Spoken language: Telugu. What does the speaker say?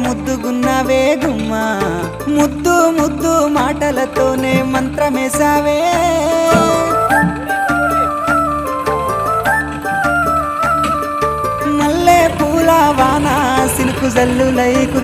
ముద్దుగున్నావే గుమ్మా ముద్దు ముద్దు మాటలతోనే మంత్రమేసావే మల్లె పూల వాన సిలుకు జల్లులై